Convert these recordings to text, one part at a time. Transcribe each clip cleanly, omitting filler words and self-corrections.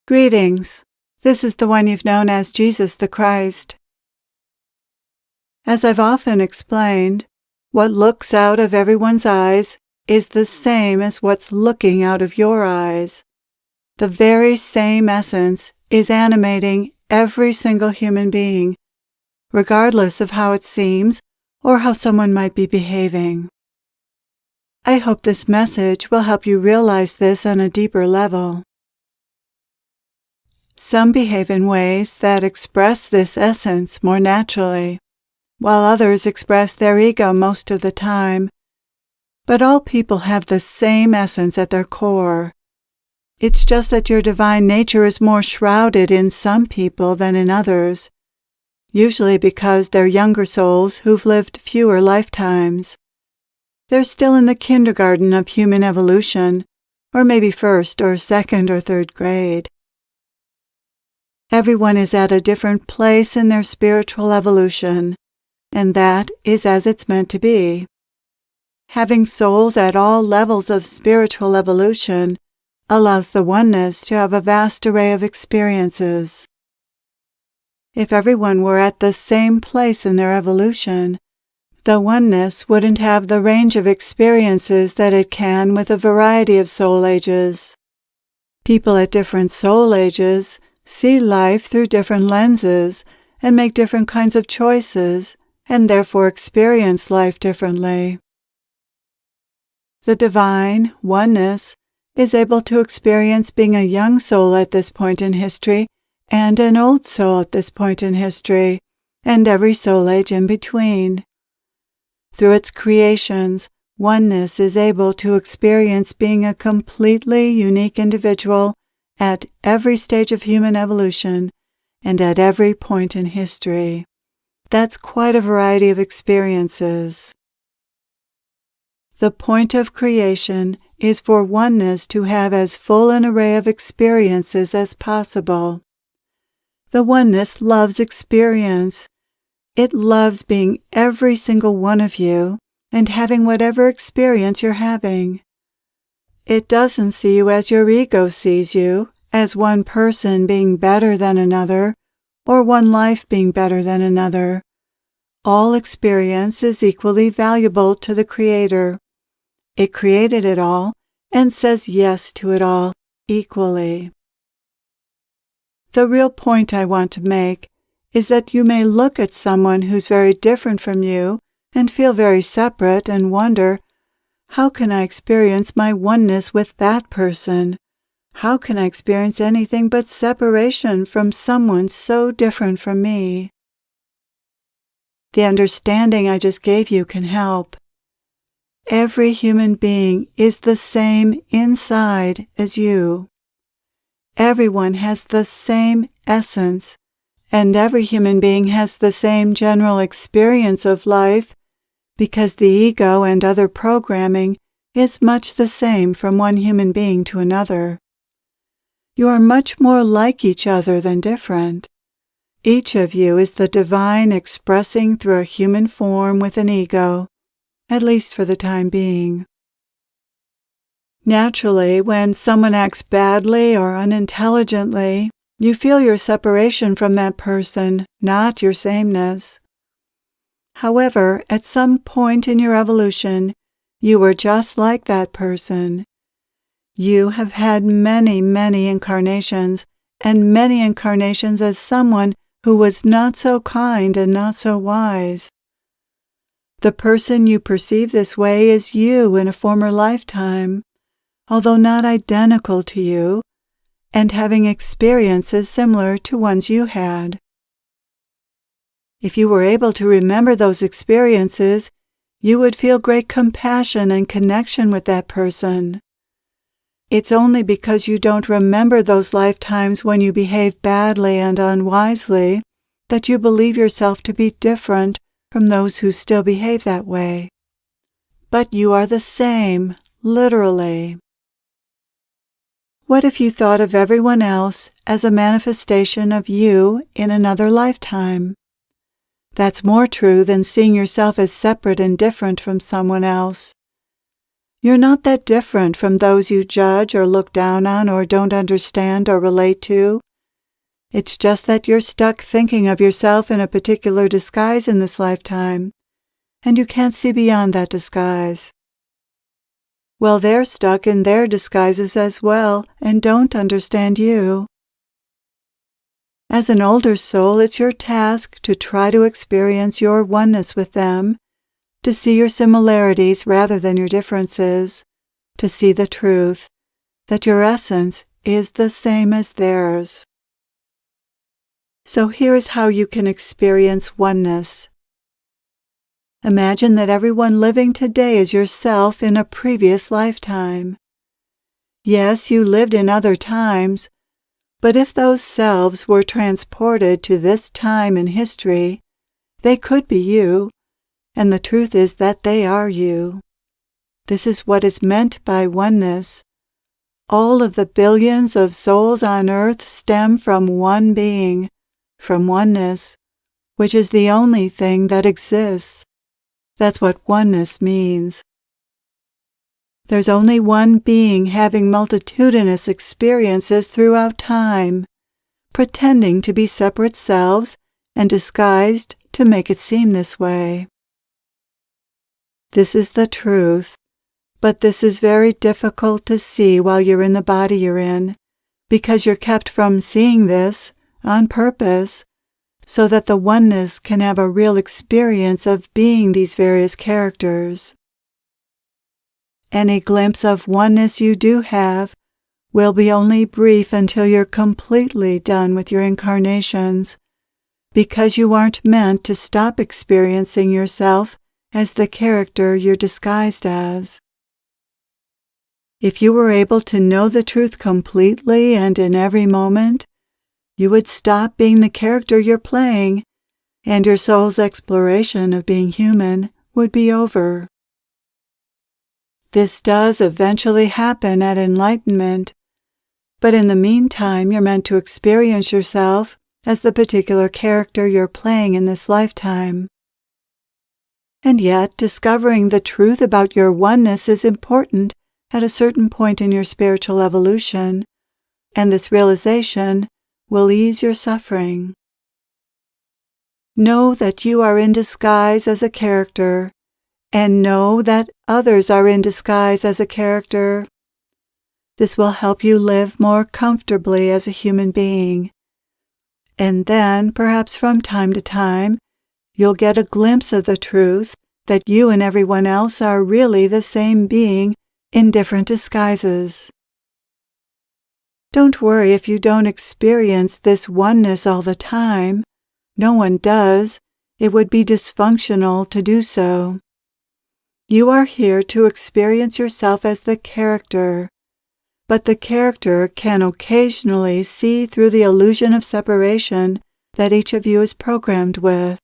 Greetings. This is the one you've known as Jesus the Christ. As I've often explained, what looks out of everyone's eyes is the same as what's looking out of your eyes. The very same essence is animating every single human being, regardless of how it seems or how someone might be behaving. I hope this message will help you realize this on a deeper level. Some behave in ways that express this essence more naturally, while others express their ego most of the time. But all people have the same essence at their core. It's just that your divine nature is more shrouded in some people than in others, usually because they're younger souls who've lived fewer lifetimes. They're still in the kindergarten of human evolution, or maybe first or second or third grade. Everyone is at a different place in their spiritual evolution, and that is as it's meant to be. Having souls at all levels of spiritual evolution allows the oneness to have a vast array of experiences. If everyone were at the same place in their evolution, the oneness wouldn't have the range of experiences that it can with a variety of soul ages. People at different soul ages see life through different lenses and make different kinds of choices, and therefore experience life differently. The divine oneness is able to experience being a young soul at this point in history and an old soul at this point in history, and every soul age in between. Through its creations, oneness is able to experience being a completely unique individual at every stage of human evolution and at every point in history. That's quite a variety of experiences. The point of creation is for oneness to have as full an array of experiences as possible. The oneness loves experience. It loves being every single one of you and having whatever experience you're having. It doesn't see you as your ego sees you, as one person being better than another, or one life being better than another. All experience is equally valuable to the Creator. It created it all and says yes to it all equally. The real point I want to make is that you may look at someone who's very different from you and feel very separate and wonder, how can I experience my oneness with that person? How can I experience anything but separation from someone so different from me? The understanding I just gave you can help. Every human being is the same inside as you. Everyone has the same essence, and every human being has the same general experience of life because the ego and other programming is much the same from one human being to another. You are much more like each other than different. Each of you is the divine expressing through a human form with an ego, at least for the time being. Naturally, when someone acts badly or unintelligently, you feel your separation from that person, not your sameness. However, at some point in your evolution, you were just like that person. You have had many, many incarnations, and many incarnations as someone who was not so kind and not so wise. The person you perceive this way is you in a former lifetime, although not identical to you, and having experiences similar to ones you had. If you were able to remember those experiences, you would feel great compassion and connection with that person. It's only because you don't remember those lifetimes when you behaved badly and unwisely that you believe yourself to be different from those who still behave that way. But you are the same, literally. What if you thought of everyone else as a manifestation of you in another lifetime? That's more true than seeing yourself as separate and different from someone else. You're not that different from those you judge or look down on or don't understand or relate to. It's just that you're stuck thinking of yourself in a particular disguise in this lifetime, and you can't see beyond that disguise. Well, they're stuck in their disguises as well and don't understand you. As an older soul, it's your task to try to experience your oneness with them, to see your similarities rather than your differences, to see the truth, that your essence is the same as theirs. So here is how you can experience oneness. Imagine that everyone living today is yourself in a previous lifetime. Yes, you lived in other times, but if those selves were transported to this time in history, they could be you, and the truth is that they are you. This is what is meant by oneness. All of the billions of souls on earth stem from one being, from oneness, which is the only thing that exists. That's what oneness means. There's only one being having multitudinous experiences throughout time, pretending to be separate selves and disguised to make it seem this way. This is the truth, but this is very difficult to see while you're in the body you're in, because you're kept from seeing this on purpose, so that the oneness can have a real experience of being these various characters. Any glimpse of oneness you do have will be only brief until you're completely done with your incarnations, because you aren't meant to stop experiencing yourself as the character you're disguised as. If you were able to know the truth completely and in every moment, you would stop being the character you're playing, and your soul's exploration of being human would be over. This does eventually happen at enlightenment, but in the meantime you're meant to experience yourself as the particular character you're playing in this lifetime. And yet, discovering the truth about your oneness is important at a certain point in your spiritual evolution, and this realization will ease your suffering. Know that you are in disguise as a character, and know that others are in disguise as a character. This will help you live more comfortably as a human being. And then, perhaps from time to time, you'll get a glimpse of the truth that you and everyone else are really the same being in different disguises. Don't worry if you don't experience this oneness all the time. No one does. It would be dysfunctional to do so. You are here to experience yourself as the character, but the character can occasionally see through the illusion of separation that each of you is programmed with.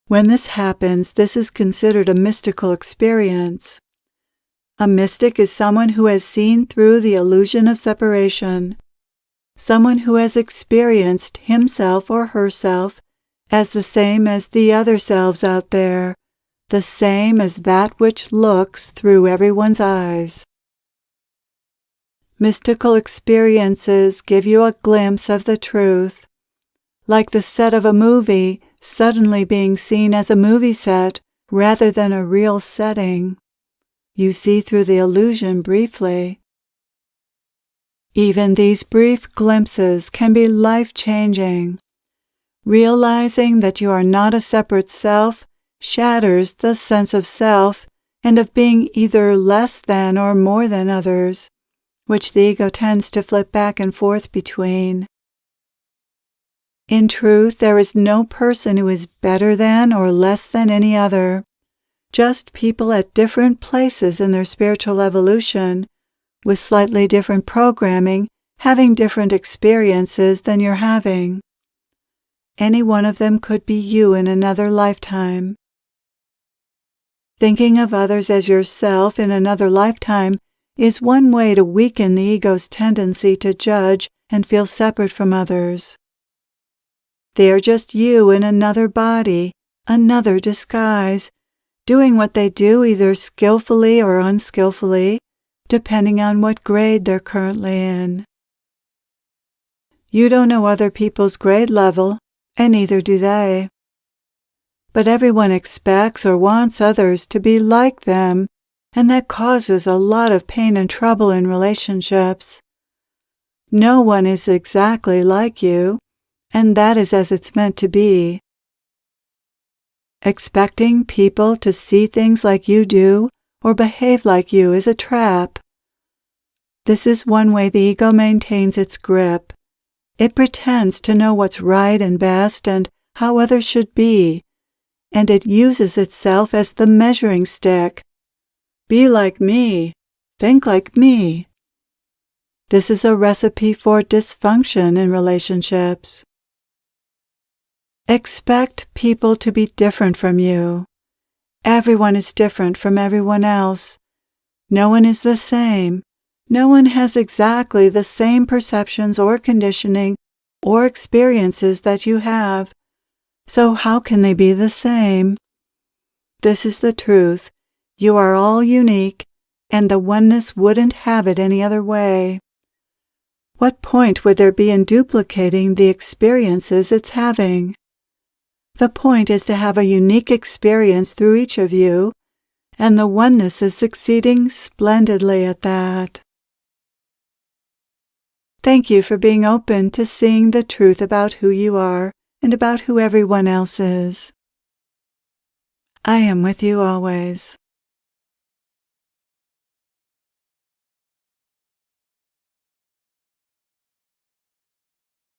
When this happens, this is considered a mystical experience. A mystic is someone who has seen through the illusion of separation, someone who has experienced himself or herself as the same as the other selves out there, the same as that which looks through everyone's eyes. Mystical experiences give you a glimpse of the truth, like the set of a movie suddenly being seen as a movie set rather than a real setting. You see through the illusion briefly. Even these brief glimpses can be life-changing. Realizing that you are not a separate self shatters the sense of self and of being either less than or more than others, which the ego tends to flip back and forth between. In truth, there is no person who is better than or less than any other, just people at different places in their spiritual evolution, with slightly different programming, having different experiences than you're having. Any one of them could be you in another lifetime. Thinking of others as yourself in another lifetime is one way to weaken the ego's tendency to judge and feel separate from others. They are just you in another body, another disguise, doing what they do either skillfully or unskillfully, depending on what grade they're currently in. You don't know other people's grade level, and neither do they. But everyone expects or wants others to be like them, and that causes a lot of pain and trouble in relationships. No one is exactly like you, and that is as it's meant to be. Expecting people to see things like you do or behave like you is a trap. This is one way the ego maintains its grip. It pretends to know what's right and best and how others should be, and it uses itself as the measuring stick. Be like me. Think like me. This is a recipe for dysfunction in relationships. Expect people to be different from you. Everyone is different from everyone else. No one is the same. No one has exactly the same perceptions or conditioning or experiences that you have. So how can they be the same? This is the truth. You are all unique, and the oneness wouldn't have it any other way. What point would there be in duplicating the experiences it's having? The point is to have a unique experience through each of you, and the oneness is succeeding splendidly at that. Thank you for being open to seeing the truth about who you are and about who everyone else is. I am with you always.